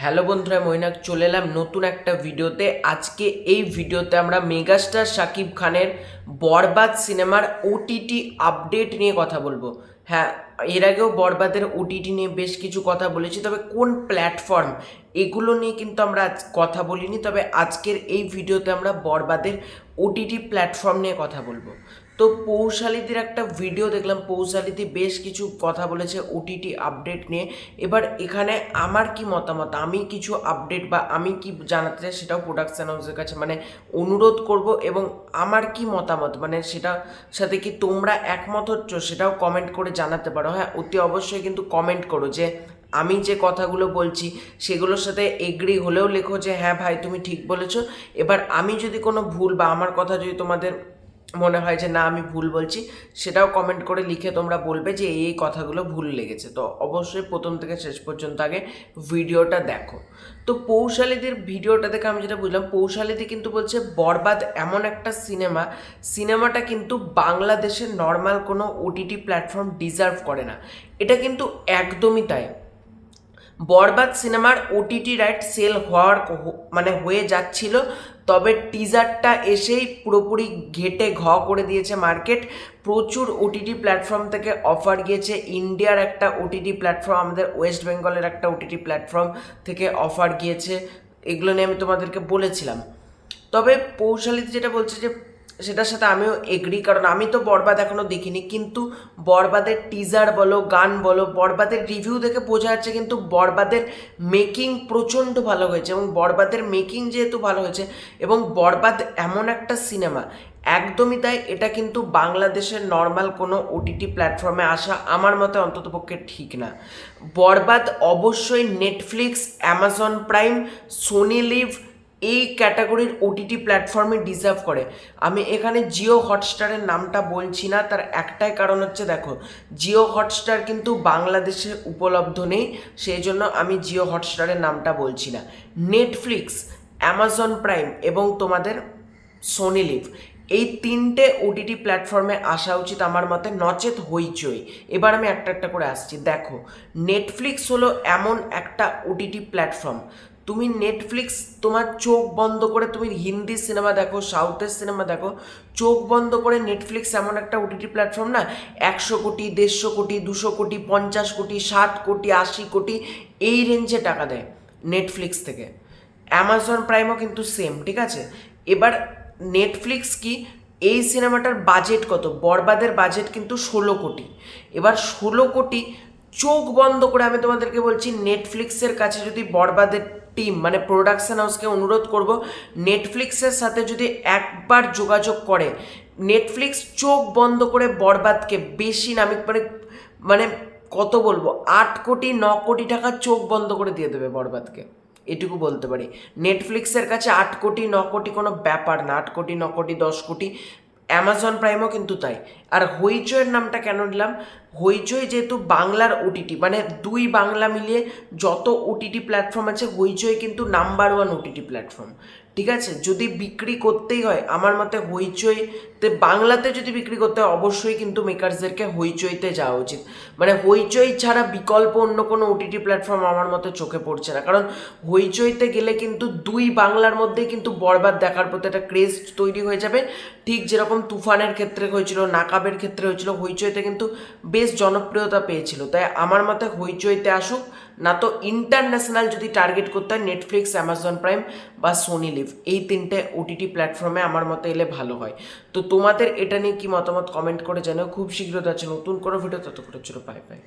Hello বন্ধুরা, মৈনাক চলে এলাম নতুন একটা ভিডিওতে। আজকে এই ভিডিওতে আমরা মেগাস্টার শাকিব খানের বরবাদ সিনেমার ওটিটি আপডেট নিয়ে কথা বলবো। হ্যাঁ, এর আগেও বরবাদের ওটিটি নিয়ে বেশ কিছু কথা বলেছি, তবে কোন প্ল্যাটফর্ম এগুলো নিয়ে কিন্তু আমরা আজ কথা বলিনি। তবে আজকের এই ভিডিওতে আমরা বরবাদের ওটিটি প্ল্যাটফর্ম নিয়ে কথা বলবো। তো পৌশালিদির একটা ভিডিও দেখলাম, পৌশালিদি বেশ কিছু কথা বলেছে ওটিটি আপডেট নিয়ে। এবার এখানে আমার কি মতামত, আমি কিছু আপডেট বা আমি কি জানাতে চাই সেটাও প্রোডাকশন হাউসের কাছে অনুরোধ করব, এবং আমার কি মতামত সেটা সাথে কি তোমরা একমত হচ্ছ সেটাও কমেন্ট করে জানাতে পারো। হ্যাঁ, অতি অবশ্যই কিন্তু কমেন্ট করো যে আমি যে কথাগুলো বলছি সেগুলোর সাথে এগ্রি হলেও লেখো যে হ্যাঁ ভাই তুমি ঠিক বলেছো। এবার আমি যদি কোনো ভুল বা আমার কথা যদি তোমাদের মনে হয় যে না আমি ভুল বলছি, সেটাও কমেন্ট করে লিখে তোমরা বলবে যে এই কথাগুলো ভুল লেগেছে। তো অবশ্যই প্রথম থেকে শেষ পর্যন্ত আগে ভিডিওটা দেখো। তো পৌশালিদির ভিডিওটা দেখে আমি যেটা বুঝলাম, পৌশালিদি কিন্তু বলছে বরবাদ এমন একটা সিনেমাটা কিন্তু বাংলাদেশের নর্মাল কোনো ওটিটি প্ল্যাটফর্ম ডিজার্ভ করে না। এটা কিন্তু একদমই তাই। বরবাদ সিনেমার ওটিটি রাইট সেল হয়ে যাচ্ছিল, তবে টিজারটা এসেই পুরোপুরি ঘেটে করে দিয়েছে মার্কেট। প্রচুর ওটিটি প্ল্যাটফর্ম থেকে অফার গিয়েছে। ইন্ডিয়ার একটা ওটিটি প্ল্যাটফর্ম, আমাদের ওয়েস্ট বেঙ্গলের একটা ওটিটি প্ল্যাটফর্ম থেকে অফার গিয়েছে। এগুলো নিয়ে আমি তোমাদেরকে বলেছিলাম। তবে পৌশালিত যেটা বলছে যে সেটার সাথে আমিও এগ্রি, কারণ আমি তো বরবাদ এখনও দেখিনি, কিন্তু বরবাদের টিজার বলো, গান বলো, বরবাদের রিভিউ দেখে বোঝা যাচ্ছে কিন্তু বরবাদের মেকিং প্রচণ্ড ভালো হয়েছে। এবং বরবাদের মেকিং যেহেতু ভালো হয়েছে, এবং বরবাদ এমন একটা সিনেমা, একদমই তাই, এটা কিন্তু বাংলাদেশের নর্মাল কোনো ওটিটি প্ল্যাটফর্মে আসা আমার মতে অন্ততপক্ষে ঠিক না। বরবাদ অবশ্যই Netflix, Amazon Prime, Sony LIV এই ক্যাটাগরির ওটিটি প্ল্যাটফর্মে ডিজার্ভ করে। আমি এখানে জিও হটস্টারের নামটা বলছি না, তার একটাই কারণ হচ্ছে দেখো, জিও হটস্টার কিন্তু বাংলাদেশে উপলব্ধ নেই, সেই জন্য আমি জিও হটস্টারের নামটা বলছি না। নেটফ্লিক্স, অ্যামাজন প্রাইম এবং তোমাদের সোনি লিভ, এই তিনটে ওটিটি প্ল্যাটফর্মে আসা উচিত আমার মতে, নচেত হইচই। এবার আমি একটা একটা করে আসছি। দেখো, নেটফ্লিক্স হলো এমন একটা ওটিটি প্ল্যাটফর্ম, তুমি নেটফ্লিক্স তোমার চোখ বন্ধ করে তুমি হিন্দি সিনেমা দেখো, সাউথের সিনেমা দেখো, চোখ বন্ধ করে নেটফ্লিক্স এমন একটা ওটিটি প্ল্যাটফর্ম না, 100 কোটি, 150 কোটি, 200 কোটি, 50 কোটি, 60 কোটি, 80 কোটি এই রেঞ্জে টাকা দেয় নেটফ্লিক্স থেকে। অ্যামাজন প্রাইমও কিন্তু সেম, ঠিক আছে। এবার নেটফ্লিক্স কি, এই সিনেমাটার বাজেট কত? বরবাদের বাজেট কিন্তু 16 কোটি। এবার 16 কোটি চোখ বন্ধ করে আমি তোমাদেরকে বলছি, নেটফ্লিক্সের কাছে যদি বরবাদের টিম প্রোডাকশন হাউসকে অনুরোধ করব, নেটফ্লিক্সের সাথে যদি একবার যোগাযোগ করে, নেটফ্লিক্স চোখ বন্ধ করে বরবাদকে বেশি নামি মানে কত বলবো, 8 কোটি 9 কোটি টাকা চোখ বন্ধ করে দিয়ে দেবে বরবাদকে, এটুকু বলতে পারি। নেটফ্লিক্সের কাছে 8 কোটি 9 কোটি কোনো ব্যাপার না, 8 কোটি 9 কোটি 10 কোটি। অ্যামাজন প্রাইমও কিন্তু তাই। আর হইচইয়ের নামটা কেন নিলাম, হইচই যেহেতু বাংলার ওটিটি, দুই বাংলা মিলিয়ে যত ওটিটি প্ল্যাটফর্ম আছে, হইচই কিন্তু নাম্বার 1 ওটিটি প্ল্যাটফর্ম, ঠিক আছে। যদি বিক্রি করতেই হয় আমার মতে হইচইতে, বাংলাতে যদি বিক্রি করতে হয় অবশ্যই কিন্তু মেকার্সদেরকে হইচইতে যাওয়া উচিত। হইচই ছাড়া বিকল্প অন্য কোনো ওটিটি প্ল্যাটফর্ম আমার মতে চোখে পড়ছে না, কারণ হইচইতে গেলে কিন্তু দুই বাংলার মধ্যেই কিন্তু বরবাদ দেখার প্রতি একটা ক্রেজ তৈরি হয়ে যাবে। ঠিক যেরকম তুফানের ক্ষেত্রে হয়েছিল, নাকাবের ক্ষেত্রে হয়েছিল, হইচইতে কিন্তু বেশ জনপ্রিয়তা পেয়েছিল। তাই আমার মতে হইচইতে আসুক, না তো ইন্টারন্যাশনাল যদি টার্গেট করতে হয় নেটফ্লিক্স, অ্যামাজন প্রাইম বা সোনি লিভ, এই তিনটে ওটিটি প্ল্যাটফর্মে আমার মতে এলে ভালো হয়। তো তোমাদের এটা নিয়ে কি মতামত কমেন্ট করে জানাও। খুব শীঘ্রই আছে নতুন কোনো ভিডিও, ততক্ষণের জন্য বাই বাই।